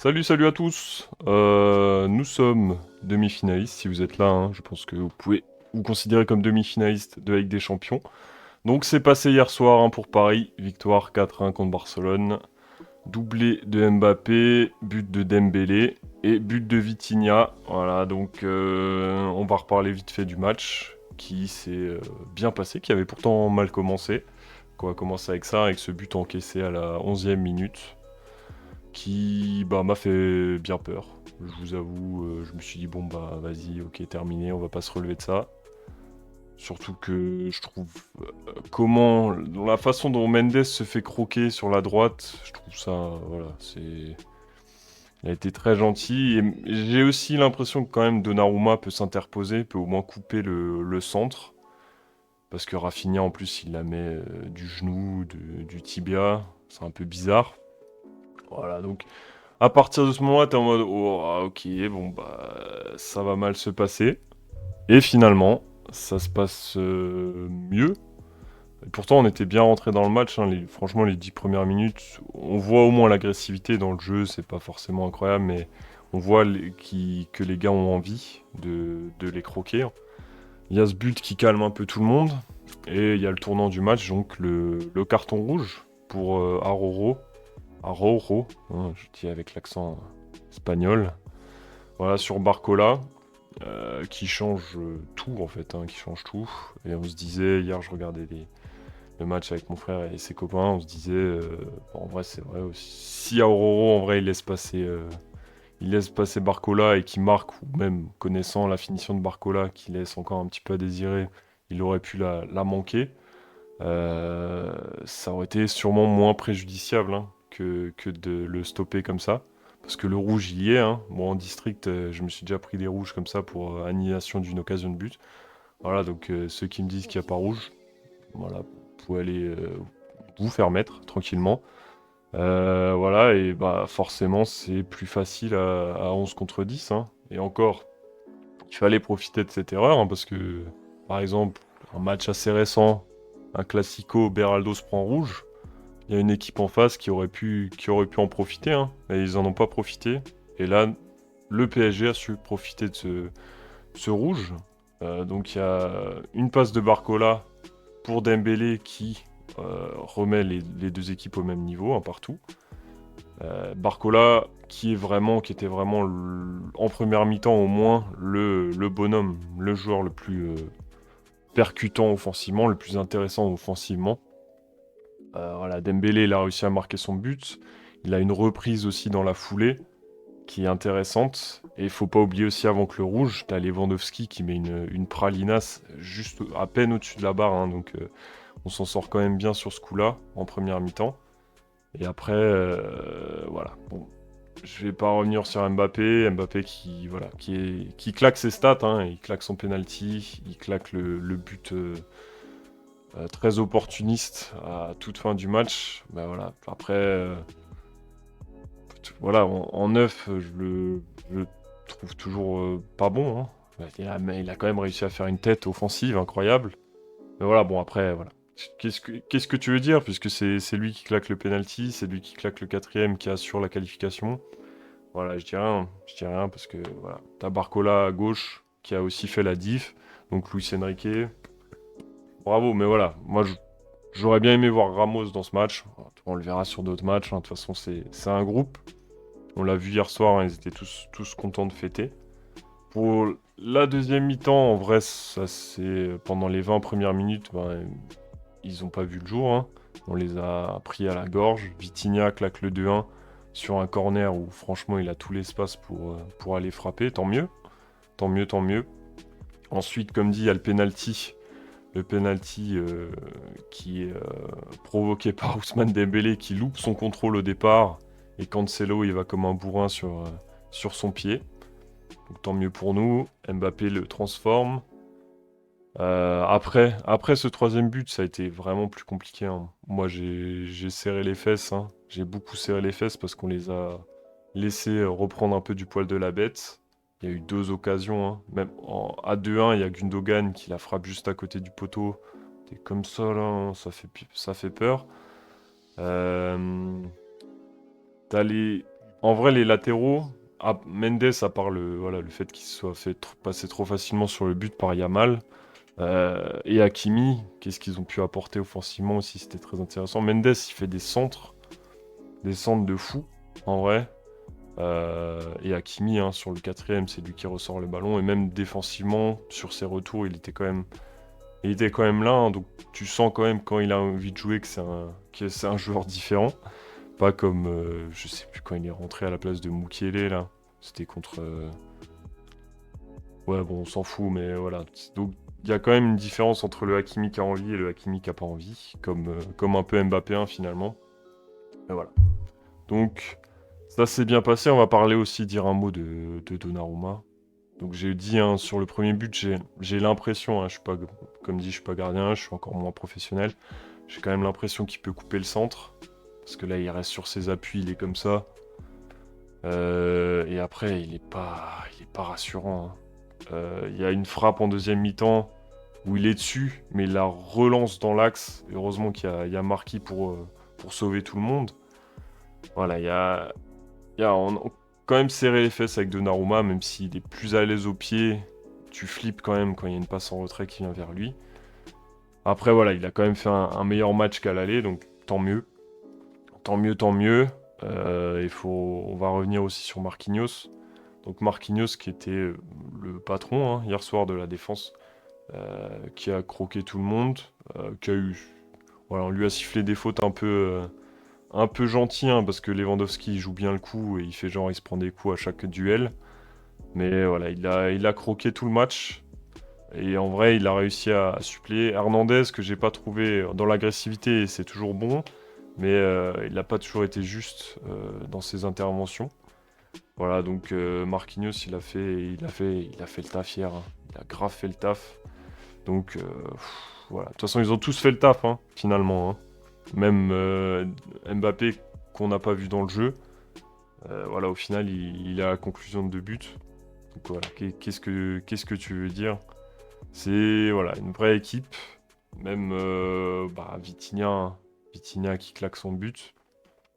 Salut à tous. Nous sommes demi-finalistes. Si vous êtes là, hein, je pense que vous pouvez vous considérer comme demi-finaliste de la Ligue des Champions. Donc c'est passé hier soir hein, pour Paris. Victoire 4-1 contre Barcelone. Doublé de Mbappé, but de Dembélé et but de Vitinha. Voilà, donc on va reparler vite fait du match qui s'est bien passé, qui avait pourtant mal commencé. On va commencer avec ça, avec ce but encaissé à la 11e minute qui m'a fait bien peur. Je vous avoue, je me suis dit bon bah vas-y, ok, terminé, on va pas se relever de ça. Surtout que je trouve comment dans la façon dont Mendes se fait croquer sur la droite, je trouve ça voilà, c'est il a été très gentil et j'ai aussi l'impression que quand même Donnarumma peut s'interposer, peut au moins couper le centre parce que Rafinha en plus il la met du genou, du tibia, c'est un peu bizarre. Voilà, donc à partir de ce moment-là, t'es en mode oh, ah, ok, bon bah ça va mal se passer. Et finalement, ça se passe mieux. Et pourtant, on était bien rentré dans le match. Hein, franchement, les 10 premières minutes, on voit au moins l'agressivité dans le jeu. C'est pas forcément incroyable, mais on voit que les gars ont envie de les croquer. Il y a ce but qui calme un peu tout le monde. Et il y a le tournant du match, donc le carton rouge pour Aroro, hein, je dis avec l'accent espagnol. Voilà, sur Barcola, qui change tout en fait, hein, qui change tout. Et on se disait, hier je regardais le match avec mon frère et ses copains, on se disait, bon, en vrai c'est vrai aussi, si Aroro en vrai il laisse passer Barcola et qu'il marque, ou même connaissant la finition de Barcola qui laisse encore un petit peu à désirer, il aurait pu la manquer. Ça aurait été sûrement moins préjudiciable hein, que de le stopper comme ça. Parce que le rouge, il y est. Hein. Moi, en district, je me suis déjà pris des rouges comme ça pour annulation d'une occasion de but. Voilà, donc ceux qui me disent qu'il n'y a pas rouge, voilà, vous pouvez aller vous faire mettre tranquillement. Voilà, et bah forcément, c'est plus facile à 11 contre 10. Hein. Et encore, il fallait profiter de cette erreur, hein, parce que, par exemple, un match assez récent, un classico, Beraldo se prend rouge. Il y a une équipe en face qui aurait pu en profiter, hein, et ils en ont pas profité. Et là, le PSG a su profiter de ce rouge. Donc il y a une passe de Barcola pour Dembélé qui remet les deux équipes au même niveau, hein, partout. Barcola qui était vraiment en première mi-temps au moins le bonhomme, le joueur le plus percutant offensivement, le plus intéressant offensivement. Voilà, Dembélé, il a réussi à marquer son but. Il a une reprise aussi dans la foulée qui est intéressante. Et il faut pas oublier aussi avant que le rouge, t'as Lewandowski qui met une pralinasse juste à peine au-dessus de la barre. Hein, donc on s'en sort quand même bien sur ce coup-là en première mi-temps. Et après, voilà. Bon, je vais pas revenir sur Mbappé. Mbappé qui, voilà, qui claque ses stats. Hein, il claque son penalty, il claque le but très opportuniste à toute fin du match. Ben voilà. Après, voilà, en neuf, je le trouve toujours pas bon. Hein. Mais il a quand même réussi à faire une tête offensive incroyable. Mais voilà, bon après, voilà. Qu'est-ce que tu veux dire? Puisque c'est lui qui claque le penalty, c'est lui qui claque le quatrième qui assure la qualification. Voilà, je dis rien. Je dis rien parce que voilà. T'as Barcola à gauche qui a aussi fait la diff. Donc Luis Enrique. Bravo, mais voilà. J'aurais bien aimé voir Ramos dans ce match. On le verra sur d'autres matchs. Hein. De toute façon, c'est un groupe. On l'a vu hier soir, hein, ils étaient tous contents de fêter. Pour la deuxième mi-temps, en vrai, ça c'est pendant les 20 premières minutes, ben, ils n'ont pas vu le jour. Hein. On les a pris à la gorge. Vitinha claque le 2-1 sur un corner où franchement il a tout l'espace pour aller frapper. Tant mieux, tant mieux, tant mieux. Ensuite, comme dit, il y a le penalty. Le penalty qui est provoqué par Ousmane Dembélé qui loupe son contrôle au départ. Et Cancelo, il va comme un bourrin sur son pied. Donc tant mieux pour nous. Mbappé le transforme. Après ce troisième but, ça a été vraiment plus compliqué. Hein. Moi, j'ai serré les fesses. Hein. J'ai beaucoup serré les fesses parce qu'on les a laissés reprendre un peu du poil de la bête. Il y a eu deux occasions. Hein. Même à 2-1, il y a Gundogan qui la frappe juste à côté du poteau. T'es comme ça, là, hein, ça fait peur. Euh, T'as En vrai, les latéraux, Mendes, à part le fait qu'il se soit fait passer trop facilement sur le but par Yamal, et Hakimi, qu'est-ce qu'ils ont pu apporter offensivement aussi, c'était très intéressant. Mendes, il fait des centres de fou, en vrai. Et Hakimi, hein, sur le quatrième, c'est lui qui ressort le ballon. Et même défensivement, sur ses retours, il était quand même là. Hein, donc tu sens quand même quand il a envie de jouer que c'est un joueur différent. Pas comme, je sais plus quand il est rentré à la place de Mukiele, là. C'était contre... Ouais, bon, on s'en fout, mais voilà. Donc, il y a quand même une différence entre le Hakimi qui a envie et le Hakimi qui a pas envie. Comme un peu Mbappé 1, finalement. Et voilà. Donc, ça s'est bien passé. On va parler aussi, dire un mot de Donnarumma. Donc, j'ai dit, hein, sur le premier but, j'ai l'impression, hein, je suis pas, comme dit, je suis pas gardien, je suis encore moins professionnel. J'ai quand même l'impression qu'il peut couper le centre. Parce que là, il reste sur ses appuis, il est comme ça. Et après, il est pas rassurant. Hein. Il y a une frappe en deuxième mi-temps où il est dessus, mais il la relance dans l'axe. Heureusement qu'il y a Marquis pour sauver tout le monde. Voilà, on a quand même serré les fesses avec Donnarumma, même s'il est plus à l'aise au pied. Tu flippes quand même quand il y a une passe en retrait qui vient vers lui. Après, voilà, il a quand même fait un meilleur match qu'à l'aller, donc tant mieux. Tant mieux, tant mieux. On va revenir aussi sur Marquinhos. Donc Marquinhos qui était le patron, hein, hier soir, de la défense, qui a croqué tout le monde, qui a eu... Voilà, on lui a sifflé des fautes un peu gentilles, hein, parce que Lewandowski il joue bien le coup et il fait genre il se prend des coups à chaque duel. Mais voilà, il a croqué tout le match. Et en vrai, il a réussi à suppléer Hernandez, que j'ai pas trouvé dans l'agressivité, et c'est toujours bon. Mais il n'a pas toujours été juste dans ses interventions. Voilà, donc Marquinhos, il a fait le taf hier. Hein. Il a grave fait le taf. Donc voilà. De toute façon, ils ont tous fait le taf, hein, finalement. Hein. Même Mbappé, qu'on n'a pas vu dans le jeu. Voilà, au final, il a la conclusion de 2 buts. Donc voilà, qu'est-ce que tu veux dire? C'est voilà, une vraie équipe. Même Vitinha qui claque son but.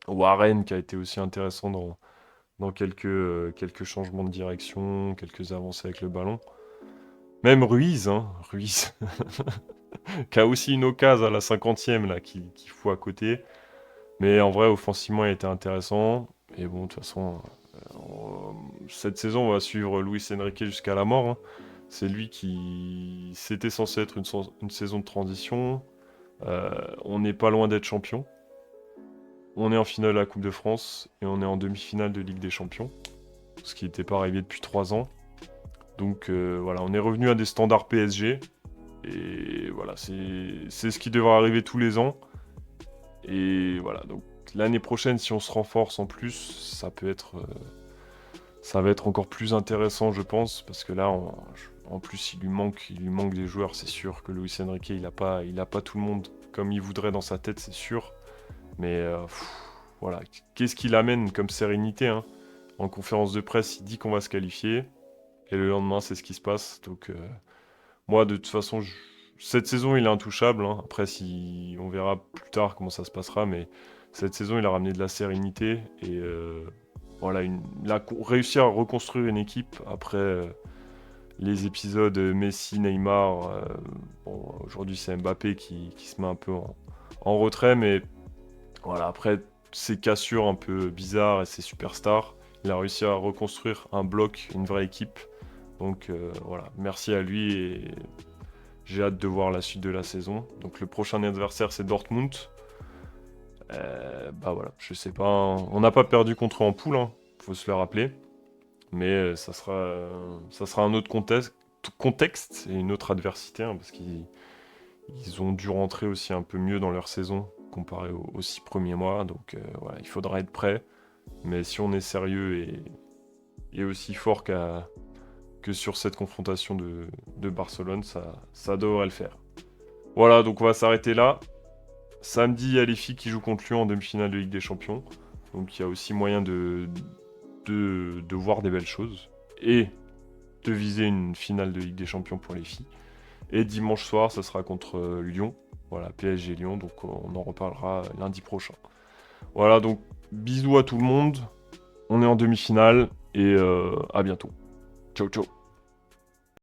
Warren qui a été aussi intéressant dans quelques changements de direction, quelques avancées avec le ballon. Même Ruiz, hein, Ruiz, qui a aussi une occasion à la 50e là, qui fout à côté. Mais en vrai, offensivement, il était intéressant. Et bon, de toute façon, cette saison, on va suivre Luis Enrique jusqu'à la mort. Hein. C'est lui qui... C'était censé être une saison de transition. On n'est pas loin d'être champion. On est en finale de la Coupe de France et on est en demi-finale de Ligue des Champions. Ce qui n'était pas arrivé depuis 3 ans. Donc voilà, on est revenu à des standards PSG. Et voilà, c'est ce qui devrait arriver tous les ans. Et voilà, donc l'année prochaine, si on se renforce en plus, ça va être encore plus intéressant, je pense, parce que là, en plus, il lui manque des joueurs. C'est sûr que Luis Enrique, il a pas tout le monde comme il voudrait dans sa tête, c'est sûr. Mais voilà, qu'est-ce qu'il amène comme sérénité, hein. En conférence de presse, il dit qu'on va se qualifier. Et le lendemain, c'est ce qui se passe. Donc, moi, de toute façon, cette saison, il est intouchable. Hein. Après, on verra plus tard comment ça se passera. Mais cette saison, il a ramené de la sérénité. Et voilà, il a réussi à reconstruire une équipe après les épisodes Messi, Neymar. Bon, aujourd'hui, c'est Mbappé qui se met un peu en retrait. Mais voilà, après ces cassures un peu bizarres et ces superstars, il a réussi à reconstruire un bloc, une vraie équipe. Donc voilà, merci à lui et j'ai hâte de voir la suite de la saison. Donc le prochain adversaire c'est Dortmund. Bah voilà, je sais pas, hein. On n'a pas perdu contre eux en poule, hein, faut se le rappeler. Mais ça sera un autre contexte et une autre adversité, hein, parce qu'ils ont dû rentrer aussi un peu mieux dans leur saison comparé aux 6 premiers mois. Donc voilà, il faudra être prêt. Mais si on est sérieux et aussi fort que sur cette confrontation de Barcelone, ça devrait le faire. Voilà, donc on va s'arrêter là. Samedi, il y a les filles qui jouent contre Lyon en demi-finale de Ligue des Champions. Donc il y a aussi moyen de voir des belles choses. Et de viser une finale de Ligue des Champions pour les filles. Et dimanche soir, ça sera contre Lyon. Voilà, PSG Lyon. Donc on en reparlera lundi prochain. Voilà, donc bisous à tout le monde. on est en demi-finale et à bientôt. Ciao ciao.